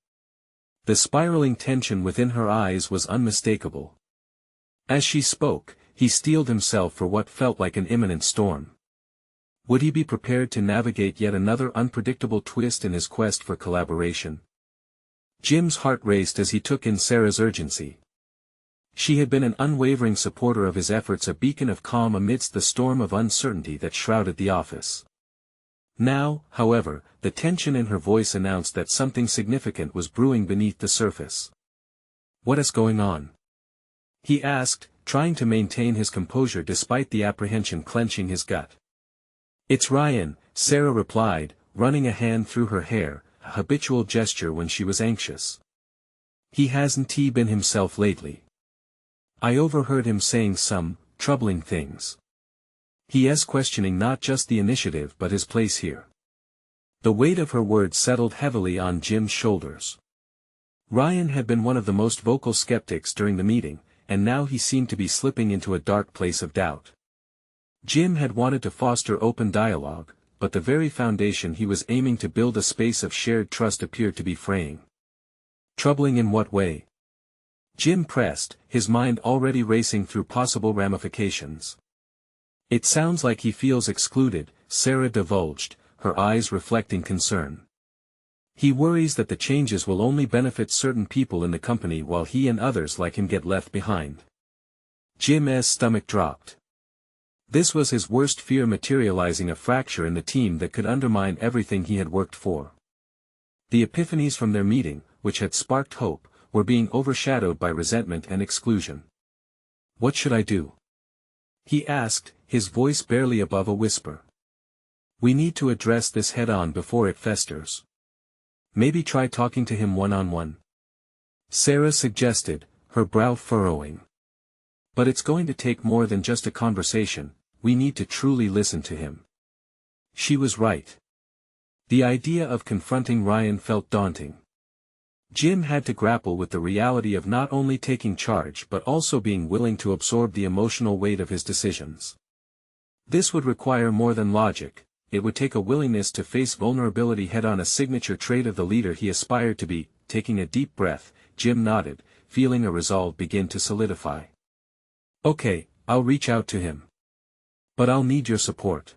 The spiraling tension within her eyes was unmistakable. As she spoke, he steeled himself for what felt like an imminent storm. Would he be prepared to navigate yet another unpredictable twist in his quest for collaboration? Jim's heart raced as he took in Sarah's urgency. She had been an unwavering supporter of his efforts, a beacon of calm amidst the storm of uncertainty that shrouded the office. Now, however, the tension in her voice announced that something significant was brewing beneath the surface. "What is going on?" he asked, trying to maintain his composure despite the apprehension clenching his gut. "It's Ryan," Sarah replied, running a hand through her hair, a habitual gesture when she was anxious. "He hasn't been himself lately. I overheard him saying some troubling things. He is questioning not just the initiative but his place here." The weight of her words settled heavily on Jim's shoulders. Ryan had been one of the most vocal skeptics during the meeting, and now he seemed to be slipping into a dark place of doubt. Jim had wanted to foster open dialogue, but the very foundation he was aiming to build, a space of shared trust, appeared to be fraying. "Troubling in what way?" Jim pressed, his mind already racing through possible ramifications. "It sounds like he feels excluded," Sarah divulged, her eyes reflecting concern. "He worries that the changes will only benefit certain people in the company while he and others like him get left behind." Jim's stomach dropped. This was his worst fear, materializing, a fracture in the team that could undermine everything he had worked for. The epiphanies from their meeting, which had sparked hope, were being overshadowed by resentment and exclusion. "What should I do?" he asked, his voice barely above a whisper. "We need to address this head-on before it festers. Maybe try talking to him one-on-one," Sarah suggested, her brow furrowing. "But it's going to take more than just a conversation, we need to truly listen to him." She was right. The idea of confronting Ryan felt daunting. Jim had to grapple with the reality of not only taking charge but also being willing to absorb the emotional weight of his decisions. This would require more than logic, it would take a willingness to face vulnerability head-on, a signature trait of the leader he aspired to be. Taking a deep breath, Jim nodded, feeling a resolve begin to solidify. "Okay, I'll reach out to him. But I'll need your support.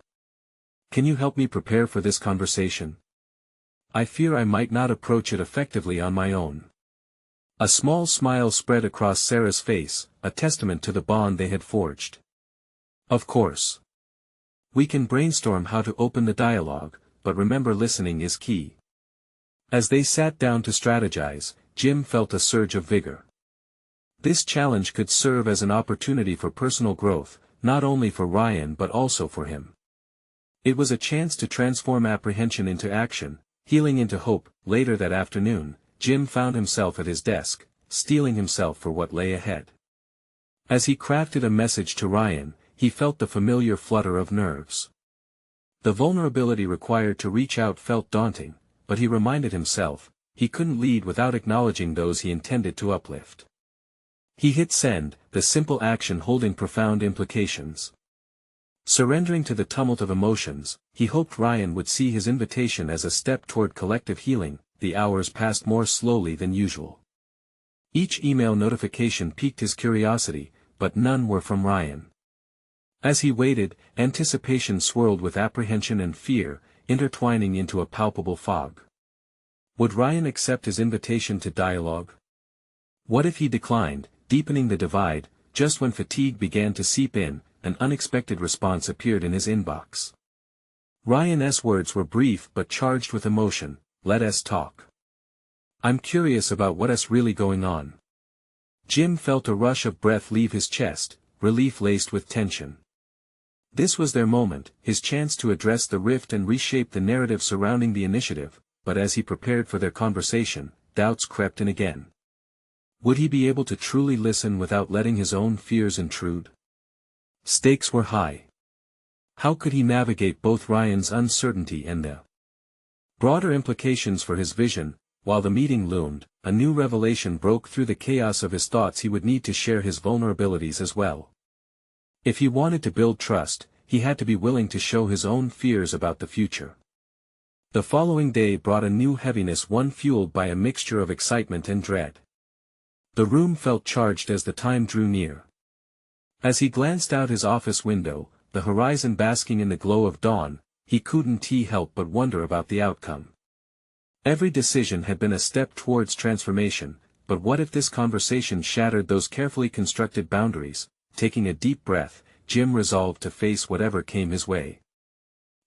Can you help me prepare for this conversation? I fear I might not approach it effectively on my own." A small smile spread across Sarah's face, a testament to the bond they had forged. "Of course. We can brainstorm how to open the dialogue, but remember, listening is key." As they sat down to strategize, Jim felt a surge of vigor. This challenge could serve as an opportunity for personal growth, not only for Ryan but also for him. It was a chance to transform apprehension into action, healing into hope. Later that afternoon, Jim found himself at his desk, steeling himself for what lay ahead. As he crafted a message to Ryan, he felt the familiar flutter of nerves. The vulnerability required to reach out felt daunting, but he reminded himself, he couldn't lead without acknowledging those he intended to uplift. He hit send, the simple action holding profound implications. Surrendering to the tumult of emotions, he hoped Ryan would see his invitation as a step toward collective healing. The hours passed more slowly than usual. Each email notification piqued his curiosity, but none were from Ryan. As he waited, anticipation swirled with apprehension and fear, intertwining into a palpable fog. Would Ryan accept his invitation to dialogue? What if he declined, deepening the divide? Just when fatigue began to seep in, an unexpected response appeared in his inbox. Ryan's words were brief but charged with emotion. "Let us talk. I'm curious about what's really going on." Jim felt a rush of breath leave his chest, relief laced with tension. This was their moment, his chance to address the rift and reshape the narrative surrounding the initiative, but as he prepared for their conversation, doubts crept in again. Would he be able to truly listen without letting his own fears intrude? Stakes were high. How could he navigate both Ryan's uncertainty and the broader implications for his vision? While the meeting loomed, a new revelation broke through the chaos of his thoughts. He would need to share his vulnerabilities as well. If he wanted to build trust, he had to be willing to show his own fears about the future. The following day brought a new heaviness, one fueled by a mixture of excitement and dread. The room felt charged as the time drew near. As he glanced out his office window, the horizon basking in the glow of dawn, he couldn't help but wonder about the outcome. Every decision had been a step towards transformation, but what if this conversation shattered those carefully constructed boundaries? Taking a deep breath, Jim resolved to face whatever came his way.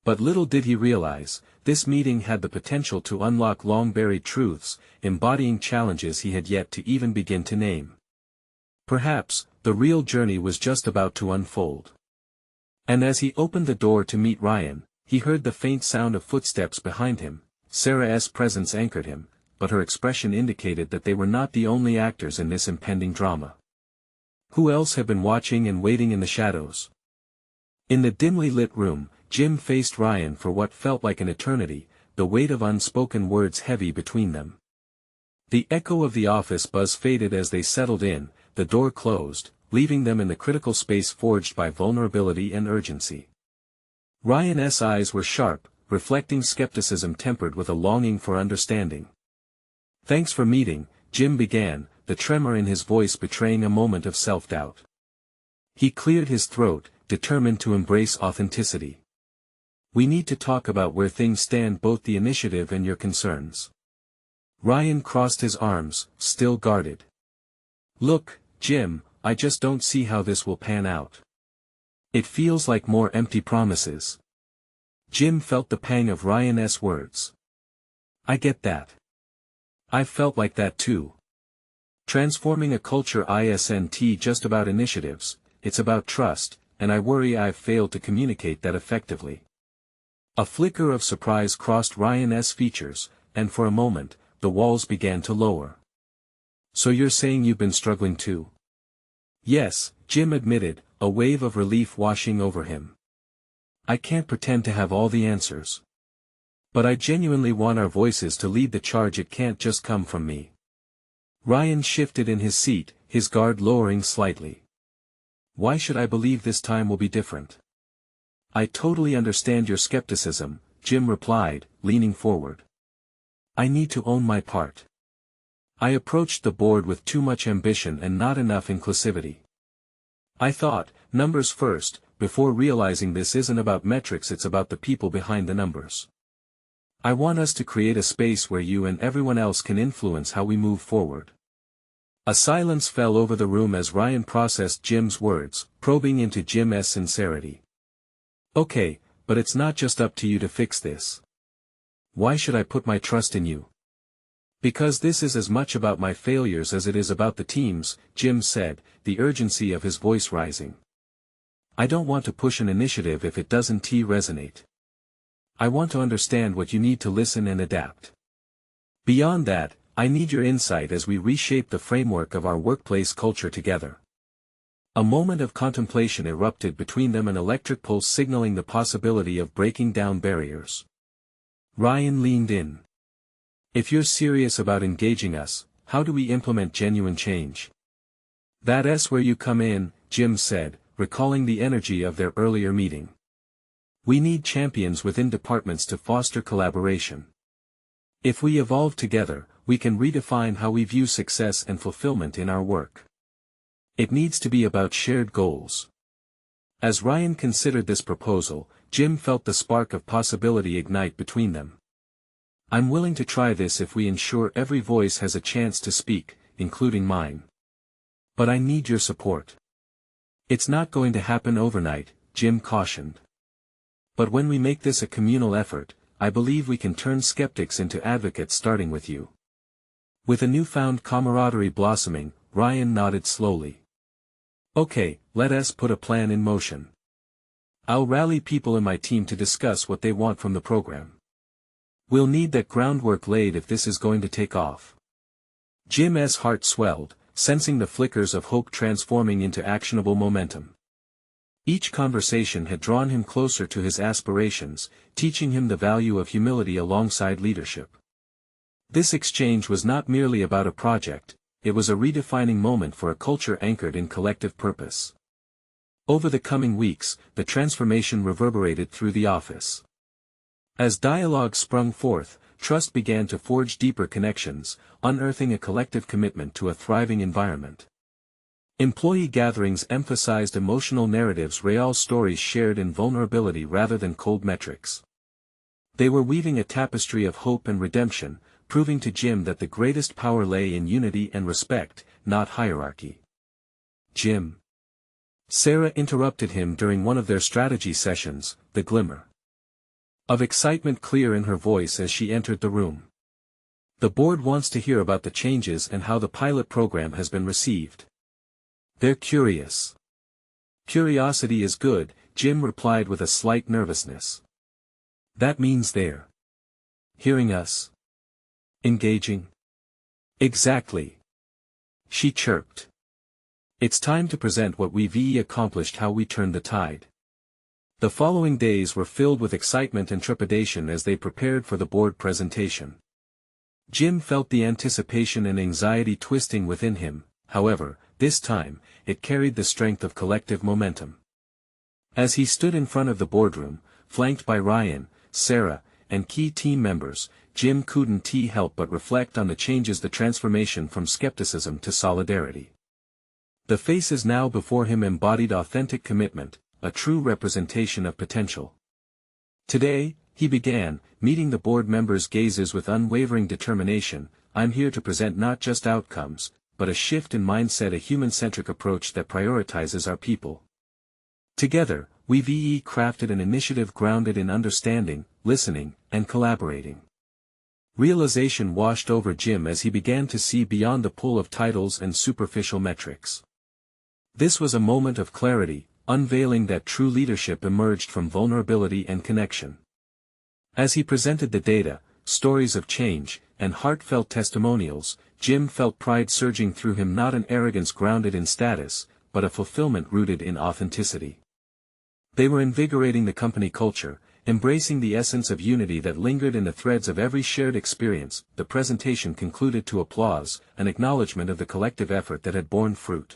But little did he realize, this meeting had the potential to unlock long-buried truths, embodying challenges he had yet to even begin to name. Perhaps, the real journey was just about to unfold. And as he opened the door to meet Ryan, he heard the faint sound of footsteps behind him. Sarah's presence anchored him, but her expression indicated that they were not the only actors in this impending drama. Who else had been watching and waiting in the shadows? In the dimly lit room, Jim faced Ryan for what felt like an eternity, the weight of unspoken words heavy between them. The echo of the office buzz faded as they settled in, the door closed, leaving them in the critical space forged by vulnerability and urgency. Ryan's eyes were sharp, reflecting skepticism tempered with a longing for understanding. "Thanks for meeting," Jim began, the tremor in his voice betraying a moment of self-doubt. He cleared his throat, determined to embrace authenticity. "We need to talk about where things stand, both the initiative and your concerns." Ryan crossed his arms, still guarded. "Look, Jim, I just don't see how this will pan out. It feels like more empty promises." Jim felt the pang of Ryan's words. "I get that. I've felt like that too. Transforming a culture isn't just about initiatives, it's about trust, and I worry I've failed to communicate that effectively." A flicker of surprise crossed Ryan's features, and for a moment, the walls began to lower. "So you're saying you've been struggling too?" "Yes," Jim admitted, a wave of relief washing over him. "I can't pretend to have all the answers. But I genuinely want our voices to lead the charge. It can't just come from me." Ryan shifted in his seat, his guard lowering slightly. "Why should I believe this time will be different?" "I totally understand your skepticism," Jim replied, leaning forward. "I need to own my part. I approached the board with too much ambition and not enough inclusivity. I thought, numbers first, before realizing this isn't about metrics, it's about the people behind the numbers. I want us to create a space where you and everyone else can influence how we move forward." A silence fell over the room as Ryan processed Jim's words, probing into Jim's sincerity. "Okay, but it's not just up to you to fix this. Why should I put my trust in you?" "Because this is as much about my failures as it is about the team's," Jim said, the urgency of his voice rising. "I don't want to push an initiative if it doesn't resonate. I want to understand what you need to listen and adapt. Beyond that, I need your insight as we reshape the framework of our workplace culture together." A moment of contemplation erupted between them, an electric pulse signaling the possibility of breaking down barriers. Ryan leaned in. If you're serious about engaging us, how do we implement genuine change? That's where you come in, Jim said, recalling the energy of their earlier meeting. We need champions within departments to foster collaboration. If we evolve together, we can redefine how we view success and fulfillment in our work. It needs to be about shared goals. As Ryan considered this proposal, Jim felt the spark of possibility ignite between them. I'm willing to try this if we ensure every voice has a chance to speak, including mine. But I need your support. It's not going to happen overnight, Jim cautioned. But when we make this a communal effort, I believe we can turn skeptics into advocates starting with you. With a newfound camaraderie blossoming, Ryan nodded slowly. Okay, let us put a plan in motion. I'll rally people in my team to discuss what they want from the program. We'll need that groundwork laid if this is going to take off. Jim's heart swelled, sensing the flickers of hope transforming into actionable momentum. Each conversation had drawn him closer to his aspirations, teaching him the value of humility alongside leadership. This exchange was not merely about a project, it was a redefining moment for a culture anchored in collective purpose. Over the coming weeks, the transformation reverberated through the office. As dialogue sprung forth, trust began to forge deeper connections, unearthing a collective commitment to a thriving environment. Employee gatherings emphasized emotional narratives, real stories shared in vulnerability rather than cold metrics. They were weaving a tapestry of hope and redemption, proving to Jim that the greatest power lay in unity and respect, not hierarchy. Jim. Sarah interrupted him during one of their strategy sessions, the glimmer of excitement clear in her voice as she entered the room. The board wants to hear about the changes and how the pilot program has been received. They're curious. Curiosity is good, Jim replied with a slight nervousness. That means they're hearing us. Engaging. Exactly. She chirped. It's time to present what we've accomplished, how we turned the tide. The following days were filled with excitement and trepidation as they prepared for the board presentation. Jim felt the anticipation and anxiety twisting within him, however, this time, it carried the strength of collective momentum. As he stood in front of the boardroom, flanked by Ryan, Sarah, and key team members, Jim couldn't help but reflect on the changes, the transformation from skepticism to solidarity. The faces now before him embodied authentic commitment, a true representation of potential. Today, he began, meeting the board members' gazes with unwavering determination. I'm here to present not just outcomes, but a shift in mindset, a human-centric approach that prioritizes our people. Together, we've crafted an initiative grounded in understanding, listening, and collaborating. Realization washed over Jim as he began to see beyond the pull of titles and superficial metrics. This was a moment of clarity, unveiling that true leadership emerged from vulnerability and connection. As he presented the data, stories of change, and heartfelt testimonials, Jim felt pride surging through him, not an arrogance grounded in status, but a fulfillment rooted in authenticity. They were invigorating the company culture, embracing the essence of unity that lingered in the threads of every shared experience. The presentation concluded to applause, an acknowledgement of the collective effort that had borne fruit.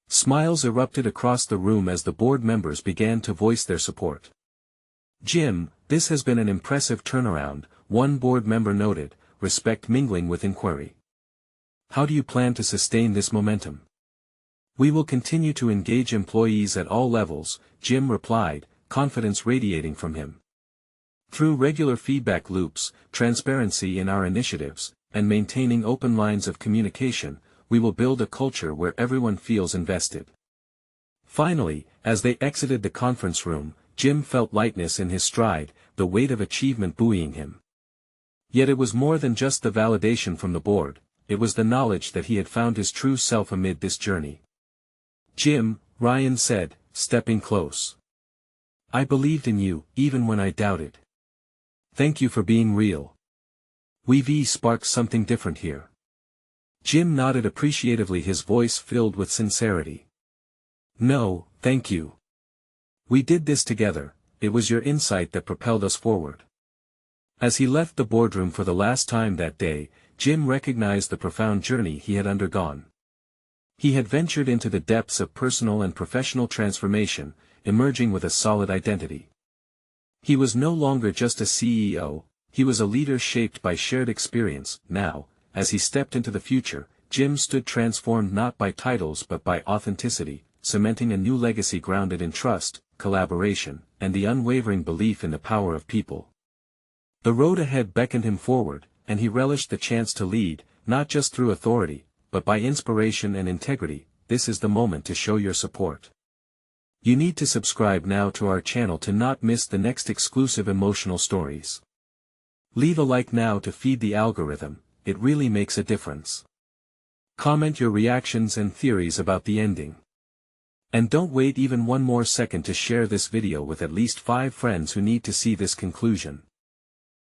Smiles erupted across the room as the board members began to voice their support. Jim, this has been an impressive turnaround, one board member noted, respect mingling with inquiry. How do you plan to sustain this momentum? We will continue to engage employees at all levels, Jim replied, confidence radiating from him. Through regular feedback loops, transparency in our initiatives, and maintaining open lines of communication, we will build a culture where everyone feels invested. Finally, as they exited the conference room, Jim felt lightness in his stride, the weight of achievement buoying him. Yet it was more than just the validation from the board, it was the knowledge that he had found his true self amid this journey. Jim, Ryan said, stepping close. I believed in you, even when I doubted. Thank you for being real. We've sparked something different here. Jim nodded appreciatively, his voice filled with sincerity. No, thank you. We did this together, it was your insight that propelled us forward. As he left the boardroom for the last time that day, Jim recognized the profound journey he had undergone. He had ventured into the depths of personal and professional transformation, emerging with a solid identity. He was no longer just a CEO, he was a leader shaped by shared experience. Now, as he stepped into the future, Jim stood transformed not by titles but by authenticity, cementing a new legacy grounded in trust, collaboration, and the unwavering belief in the power of people. The road ahead beckoned him forward, and he relished the chance to lead, not just through authority, but by inspiration and integrity. This is the moment to show your support. You need to subscribe now to our channel to not miss the next exclusive emotional stories. Leave a like now to feed the algorithm, it really makes a difference. Comment your reactions and theories about the ending. And don't wait even one more second to share this video with at least 5 friends who need to see this conclusion.